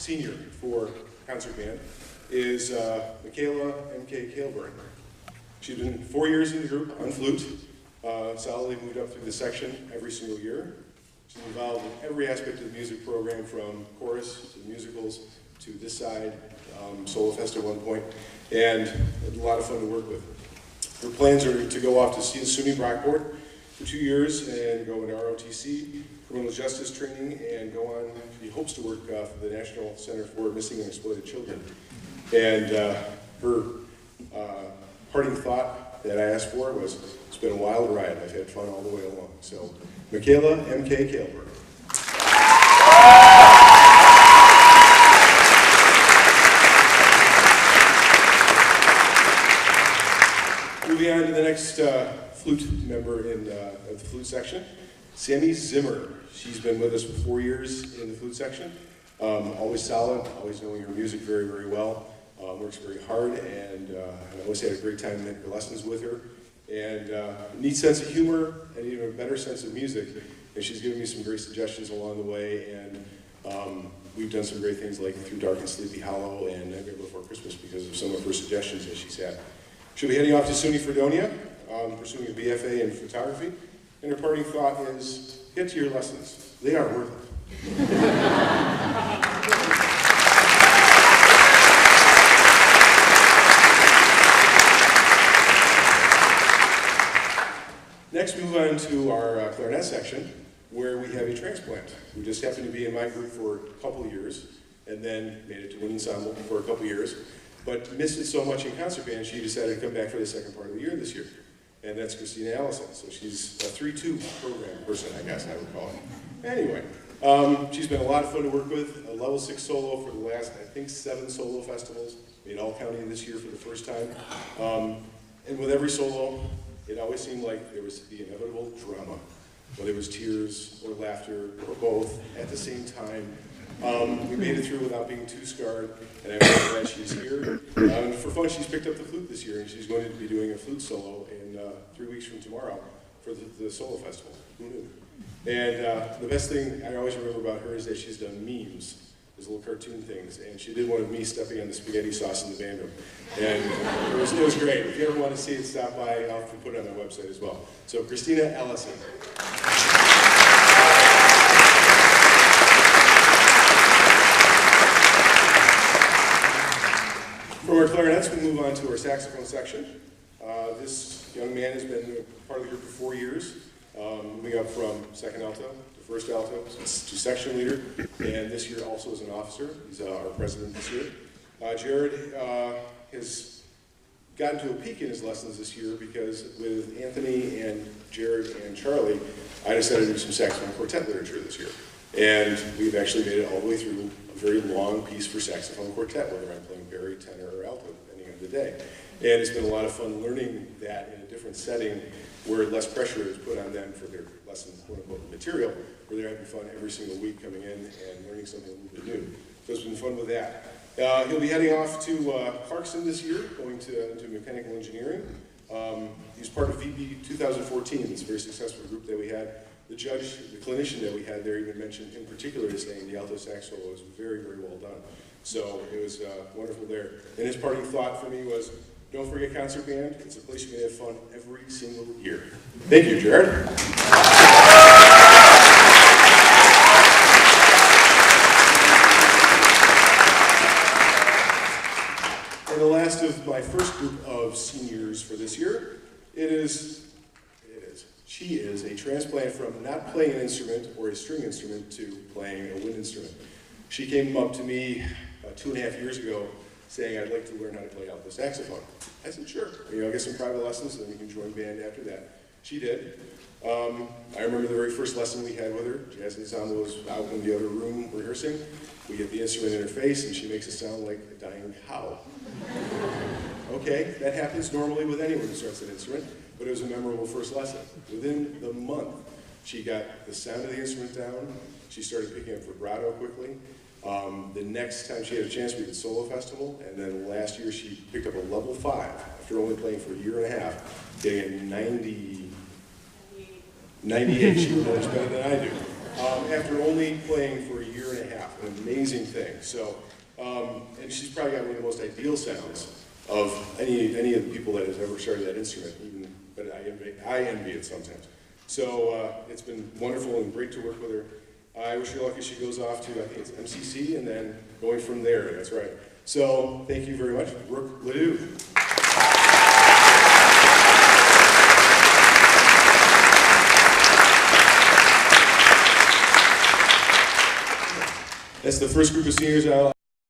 senior for concert band is Michaela M.K. Kailburn. She's been 4 years in the group on flute, solidly moved up through the section every single year. She's involved in every aspect of the music program, from chorus to musicals to this side, Solo Fest at one point, and a lot of fun to work with. Her plans are to go off to see the SUNY Brockport for 2 years and go into ROTC, criminal justice training, and go on. She hopes to work for the National Center for Missing and Exploited Children. And her parting thought that I asked for was, it's been a wild ride. I've had fun all the way along. So, Michaela M.K. Kailburn. Moving on to the next flute member in of the flute section, Sammy Zimmer. She's been with us for 4 years in the flute section. Always solid, always knowing her music very, very well. Works very hard, and I always had a great time in her lessons with her. And a neat sense of humor, and even a better sense of music. And she's given me some great suggestions along the way, and we've done some great things like Through Dark and Sleepy Hollow and Nightmare Before Christmas because of some of her suggestions that she's had. She'll be heading off to SUNY Fredonia, pursuing a BFA in photography. And her parting thought is, get to your lessons. They are worth it. Next, we move on to our clarinet section, where we have a transplant who just happened to be in my group for a couple of years, and then made it to wind ensemble for a couple of years, but missed it so much in concert band, she decided to come back for the second part of the year this year. And that's Christina Allison. So she's a 3-2 program person, I guess I would call it. Anyway, she's been a lot of fun to work with, a level 6 solo for the last, I think, 7 solo festivals. Made all county this year for the first time. And with every solo, it always seemed like there was the inevitable drama, whether it was tears or laughter or both at the same time. We made it through without being too scarred, and I'm really glad she's here. For fun, she's picked up the flute this year, and she's going to be doing a flute solo in 3 weeks from tomorrow for the solo festival. Who knew? And the best thing I always remember about her is that she's done memes, those little cartoon things, and she did one of me stepping on the spaghetti sauce in the band room. And it was great. If you ever want to see it, stop by. I'll put it on my website as well. So, Christina Allison. From our clarinets, we move on to our saxophone section. This young man has been part of the group for 4 years, moving up from second alto to first alto to section leader, and this year also as an officer. He's our president this year. Jared has gotten to a peak in his lessons this year because with Anthony and Jared and Charlie, I decided to do some saxophone quartet literature this year. And we've actually made it all the way through a very long piece for saxophone quartet, whether I'm playing bari, tenor, or alto, depending on the day. And it's been a lot of fun learning that in a different setting where less pressure is put on them for their lesson, quote-unquote, material, where they're having fun every single week coming in and learning something a little bit new. So it's been fun with that. He'll be heading off to Clarkson this year, going to mechanical engineering. He's part of VP 2014, this very successful group that we had. The judge, the clinician that we had there even mentioned in particular saying the alto sax solo was very, very well done. So it was wonderful there. And his parting thought for me was, don't forget concert band. It's a place you can have fun every single year. Thank you, Jared. And the last of my first group of seniors for this year, she is a transplant from not playing an instrument or a string instrument to playing a wind instrument. She came up to me 2.5 years ago saying, I'd like to learn how to play alto saxophone. I said, sure. I'll get some private lessons and then we can join band after that. She did. I remember the very first lesson we had with her. Jazz Ensemble was out in the other room rehearsing. We get the instrument in her face and she makes it sound like a dying cow. Okay, that happens normally with anyone who starts an instrument, but it was a memorable first lesson. Within the month, she got the sound of the instrument down. She started picking up vibrato quickly. The next time she had a chance, we did Solo Festival, and then last year she picked up a level 5 after only playing for a year and a half, getting a 98. She was much better than I do. After only playing for a year and a half. an amazing thing. So, and she's probably got one of the most ideal sounds of any of the people that has ever started that instrument, even, but I envy it sometimes. So it's been wonderful and great to work with her. I wish her luck as she goes off to, I think it's MCC, and then going from there, that's right. So thank you very much, Brooke Ledoux. That's the first group of seniors.